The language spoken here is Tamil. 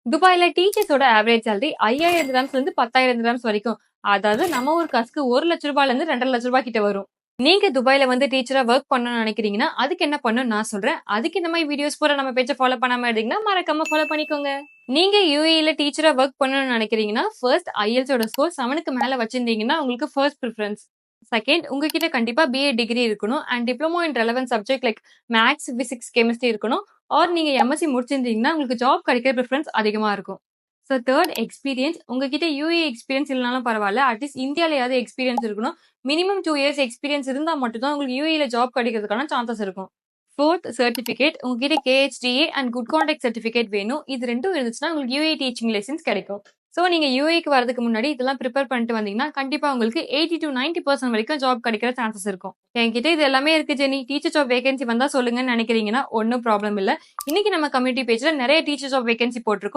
துபாய்ல டீச்சர்ஸோட ஆவரேஜ் சேலரி 5000 கிராம்ஸ்ல இருந்து 10,000 கிராம்ஸ் வரைக்கும். அதாவது நம்ம ஒரு காசுக்கு 1 லட்ச ரூபாயில இருந்து 2.5 லட்ச ரூபாய் கிட்ட வரும். நீங்க துபாய்ல வந்து டீச்சரா ஒர்க் பண்ணணும்னு நினைக்கிறீங்கன்னா, அதுக்கு என்ன பண்ணணும்னு நான் சொல்றேன். அதுக்கு இந்த மாதிரி வீடியோஸ் பூரா நம்ம பேஜ ஃபாலோ பண்ணாம இருந்தீங்கன்னா, மறக்காம ஃபாலோ பண்ணிக்கோங்க. நீங்க யுஏஇல டீச்சரா ஒர்க் பண்ணணும்னு நினைக்கிறீங்கன்னா, ஃபர்ஸ்ட் ஐஎல்டிஎஸ் ஸ்கோர் 7க்கு மேல வச்சிருந்தீங்கன்னா உங்களுக்கு ஃபர்ஸ்ட் பிரிஃபரன்ஸ். செகண்ட், உங்ககிட்ட கண்டிப்பா பிஏ டிகிரி இருக்கணும் and diploma in relevant subject like maths, physics, chemistry இருக்கணும். ஆர் நீங்க எம்எஸ்சி முடிச்சிருந்தீங்கன்னா உங்களுக்கு ஜாப் கிடைக்கிற ப்ரிஃபரன்ஸ் அதிகமா இருக்கும். So third, experience. உங்ககிட்ட யூஏ எக்ஸ்பீரியன்ஸ் இல்லைனாலும் பரவாயில்ல, அட்லீஸ்ட் இந்தியாவிலேயாவது எக்ஸ்பீரியன்ஸ் இருக்கணும். மினிமம் 2 இயர்ஸ் எக்ஸ்பீரியன்ஸ் இருந்தால் மட்டும்தான் உங்களுக்கு யூஏல ஜாப் கிடைக்கிறதுக்கான சான்சஸ் இருக்கும். Fourth, certificate. உங்ககிட்ட கேஹெச்டிஏ அண்ட் குட் கான்டாக்ட் சர்டிஃபிகேட் வேணும். இது ரெண்டும் இருந்துச்சுன்னா உங்களுக்கு யூஏ டீச்சிங் லைசன்ஸ் கிடைக்கும். ஸோ நீங்க யூஏக்கு வரதுக்கு முன்னாடி இதெல்லாம் ப்ரிப்பேர் பண்ணிட்டு வந்தீங்கன்னா கண்டிப்பா உங்களுக்கு 80 to 90% வரைக்கும் ஜாப் கிடைக்கிற சான்சஸ் இருக்கும். என்கிட்ட இது எல்லாமே இருக்கு ஜெனி, டீச்சர் ஜாப் வேகன்சி வந்தா சொல்லுங்கன்னு நினைக்கிறீங்கன்னா ஒன்னும் ப்ராப்ளம் இல்ல. இன்னைக்கு நம்ம கம்யூனிட்டி பேஜ்ல நிறைய டீச்சர் ஜாப் வேகன்சி போட்டிருக்கோம்.